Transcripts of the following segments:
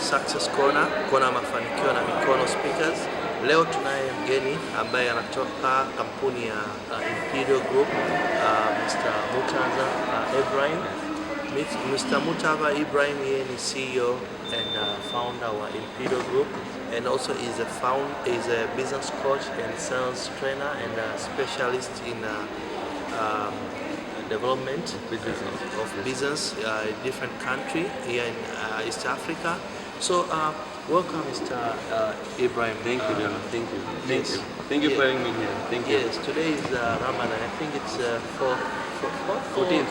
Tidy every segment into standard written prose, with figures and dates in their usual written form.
Success Corner, kona mafanikio na mikono speakers. Leo tunaye mgeni ambaye anatoka kampuni ya Imperial Group, Mr. Murtaza Ebrahim. Mr. Murtaza Ebrahim is CEO and founder of Imperial Group, and also is a business coach and sales trainer and a specialist in development of business in different country here in East Africa. So welcome, Mr. Ebrahim. Thank you, Leonard. Thank you. Yes. Thank you for having me here. Thank you. Yes, today is Ramadan. I think it's 14th.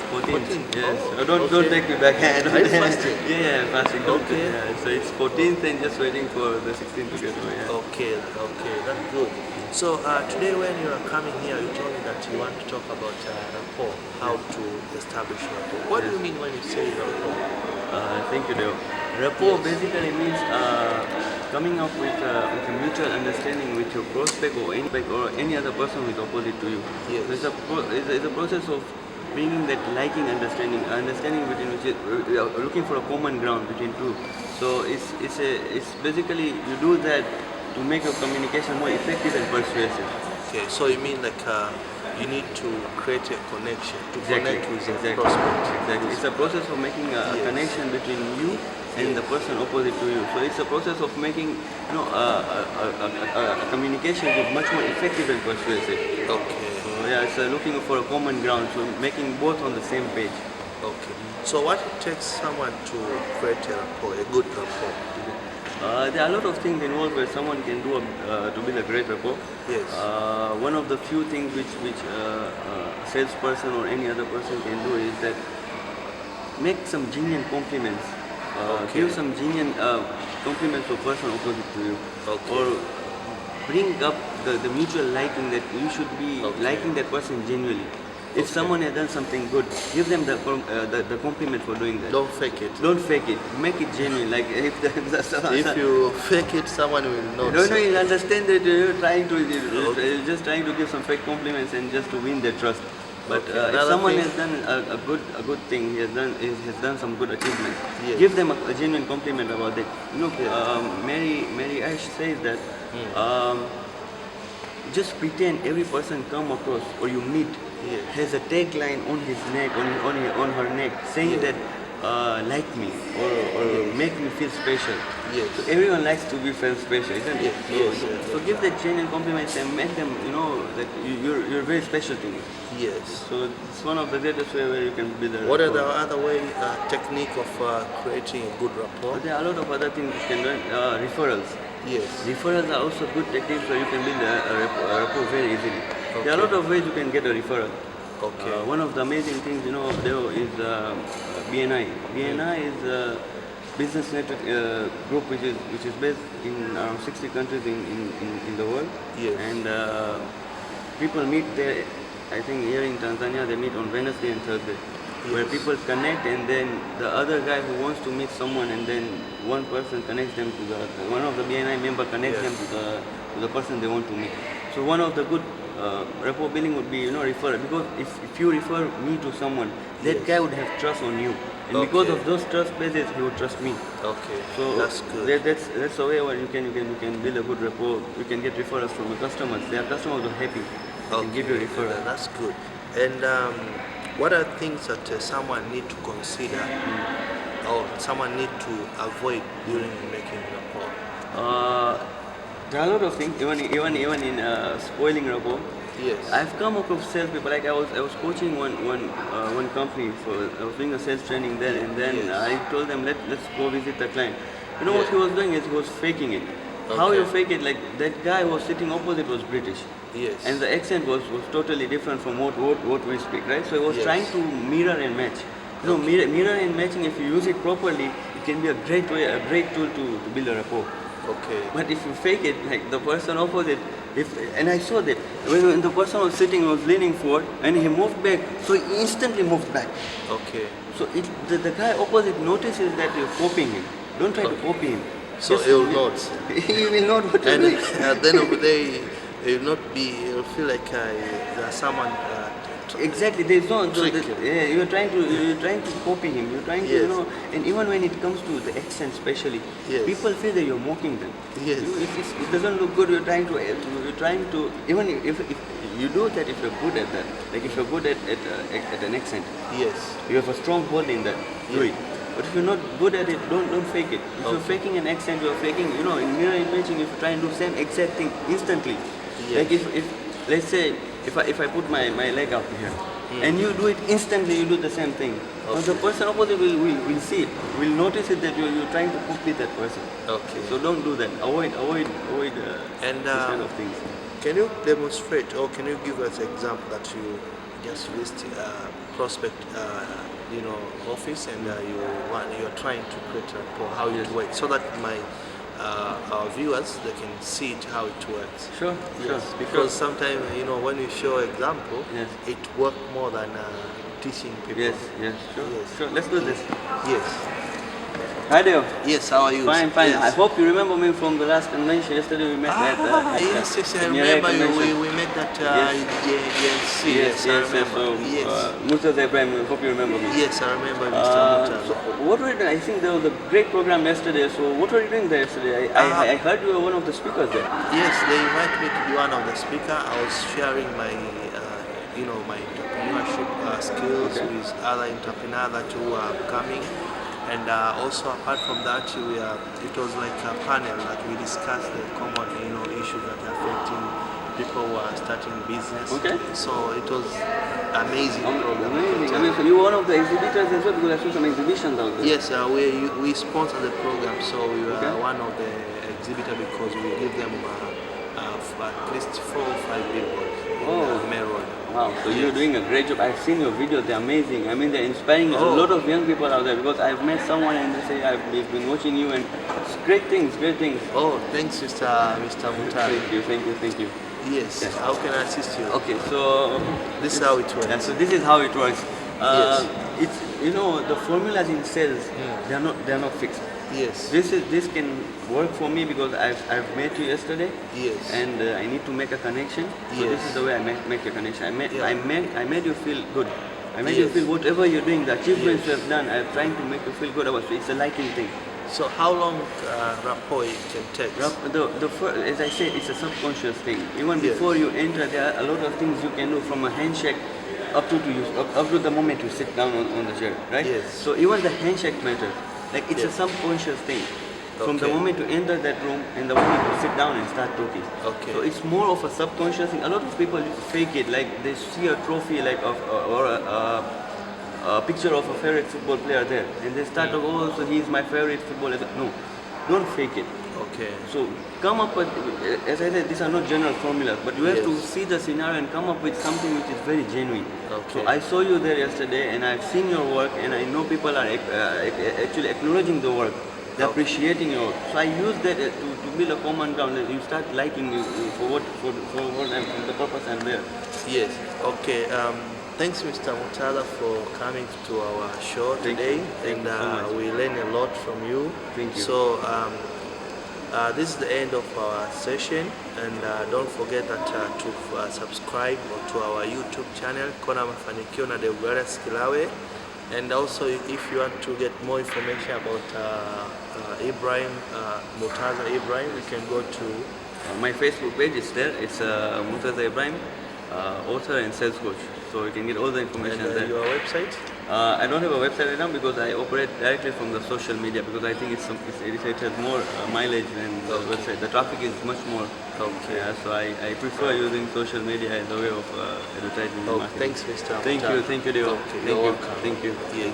Yes. Oh, don't take me back. Are you fasting? Yeah, fasting. Okay. Yeah, so it's 14th and just waiting for the 16th to get away. Yeah. Okay, that's good. So today when you are coming here, you told me that you want to talk about rapport, how to establish rapport. What do you mean when you say rapport? Thank you, Leo. Rapport basically means coming up with a mutual understanding with your prospect or any other person who is opposite to you. Yes. So it's a process of bringing that liking understanding between which we are looking for a common ground between two. So it's basically you do that to make your communication more effective and persuasive. Okay, so you mean like you need to create a connection to connect with the Exactly. prospect. Exactly. It's a process of making a connection between you and the person opposite to you. So it's a process of making a communication which is much more effective and persuasive. Okay. So yeah, it's looking for a common ground, so making both on the same page. Okay. So what it takes someone to create a rapport, a good rapport? There are a lot of things involved where someone can do to build a great rapport. Yes. One of the few things which a salesperson or any other person can do is that make some genuine compliments. Give some genuine compliments to a person opposite to you. Okay. Or bring up the mutual liking that you should be liking that person genuinely. If someone has done something good, give them the compliment for doing that. Don't fake it. Don't fake it. Make it genuine. Like if you fake it, someone will not. No, you'll understand that you're just trying to give some fake compliments and just to win their trust. But if someone has done a good thing, he has done some good achievement. Yes. Give them a genuine compliment about it. Mary Ash says that just pretend every person come across or you meet has a tagline on his neck, on her neck, saying that like me or make me feel special. Yes. So everyone likes to be felt special, isn't it? Yes. So give that genuine compliments and make them that you're very special to me. Yes. So it's one of the greatest way where you can build a What are rapport. the other way technique of creating a good rapport? But there are a lot of other things you can do. Referrals. Yes. Referrals are also good techniques where you can build a rapport very easily. Okay. There are a lot of ways you can get a referral. Okay. One of the amazing things, there is BNI. BNI is a business network group which is based in around 60 countries in the world. Yes. And people meet there. I think here in Tanzania they meet on Wednesday and Thursday, where people connect, and then the other guy who wants to meet someone, and then one person connects them to one of the BNI member connects them to the person they want to meet. So one of the good rapport building would be referral, because if you refer me to someone, that guy would have trust on you, and because of those trust bases he would trust me. Okay. So that's good. that's the way where you can build a good rapport. You can get referrals from the customers. Their customers are happy. And give you a referral. That's good. And what are things that someone need to consider or someone need to avoid during making rapport? There are a lot of things, even in spoiling rapport. Yes. I've come across salespeople. Like I was coaching one company I was doing a sales training there, and then I told them let's go visit the client. What he was doing is he was faking it. Okay. How you fake it? Like that guy who was sitting opposite was British. Yes. And the accent was totally different from what we speak, right? So he was trying to mirror and match. Mirror and matching, if you use it properly, it can be a great tool to build a rapport. Okay. But if you fake it, like the person opposite, and I saw that when the person was sitting, was leaning forward, and he moved back, so he instantly moved back. Okay. So the guy opposite notices that you're copying him. Don't try to copy him. So he will not. He will not. What and at the end of the day, he will not be. He will feel like there's someone Exactly. There's no. Trick. You're trying to copy him. You're trying to Yes. And even when it comes to the accent, especially, Yes. people feel that you're mocking them. Yes. It doesn't look good. You're trying to even if you do that, if you're good at that, like if you're good at an accent, Yes. you have a strong hold in that. Do Yeah. it. But if you're not good at it, don't fake it. If you're faking an accent, you're faking. In mirror imaging, if you try and do same exact thing instantly, Yes. like if let's say if I put my leg up here, and you do it instantly, you do the same thing. Now the person opposite will see it, will notice it that you're trying to copy that person. Okay. So don't do that. Avoid And these kind of things. can you demonstrate, or can you give us an example that you just visit prospect, office, and you're trying to create a rapport, how it works, so that our viewers, they can see it, how it works. Sure. Because sometimes when you show example, Yes. it works more than teaching people. Yes. Sure. Let's do this. Yes. Hi there. Yes. How are you? Fine. Yes. I hope you remember me from the last convention. Yesterday we met at yes, I Nyere remember you. convention. We met at Yes. GNC. Yes, I remember. So, Yes. Murtaza Ebrahim, I hope you remember me. Yes, I remember Mr. Murtaza. So what were you doing? I think there was a great program yesterday. So what were you doing there yesterday? I heard you were one of the speakers there. Yes, they invited me to be one of the speaker. I was sharing my, my entrepreneurship skills with other entrepreneurs that who are coming. And also apart from that, it was like a panel that we discussed the common, issues that are affecting people who are starting business. Okay. So it was amazing program. Amazing. I mean, so you were one of the exhibitors as well, because I saw some exhibitions out there. Yes, we sponsor the program, so we were one of the exhibitors because we give them at least 4 or 5 billboards in Main Road. Wow, so you're doing a great job. I've seen your videos, they're amazing. I mean, they're inspiring a lot of young people out there, because I've met someone and they say, I've been watching you, and it's great things. Oh, thanks, Mr. Murtaza. Thank you. Yes. How can I assist you? Okay, so This is how it works. Yeah, so this is how it works. Yes. It's the formulas in sales, they're not fixed. Yes. This can work for me because I've met you yesterday. Yes. And I need to make a connection. So Yes. this is the way I make a connection. I made you feel good. I made you Yes. feel whatever you're doing, the achievements you have done, I'm trying to make you feel good about it. So it's a liking thing. So how long rapport it can take? As I said, it's a subconscious thing. Even Yes. before you enter, there are a lot of things you can do, from a handshake up to the moment you sit down on the chair, right? Yes. So even the handshake matters. Like it's Yes. a subconscious thing. From the Okay. moment you enter that room and the moment you sit down and start talking. Okay. So it's more of a subconscious thing. A lot of people fake it, like they see a trophy or a picture of a favorite football player there, and they start to go, so he's my favorite footballer. No, don't fake it. Okay. So come up with, as I said, these are not general formulas, but you have to Yes. see the scenario and come up with something which is very genuine. Okay. So I saw you there yesterday, and I've seen your work, and I know people are actually acknowledging the work. They're appreciating your work. So I use that to build a common ground. That you start liking me for the purpose I'm there. Yes. Okay. Thanks, Mr. Murtaza, for coming to our show today, Thank you so much. we learned a lot from you. Thank you. So this is the end of our session, and don't forget that to subscribe to our YouTube channel, Kona Mafanikio na Deogratias Kilawe. And also, if you want to get more information about Ebrahim Murtaza Ebrahim, you can go to My Facebook page is there. It's Murtaza Ebrahim, author and sales coach. So you can get all the information there. your website. I don't have a website right now because I operate directly from the social media, because I think it has more mileage than the website. The traffic is much more. Okay. Yeah, so I prefer using social media as a way of advertising the market. Thanks, Mr. Thank Murtaza. you, Deo. Okay, Thank you're you, welcome. thank you. Yes.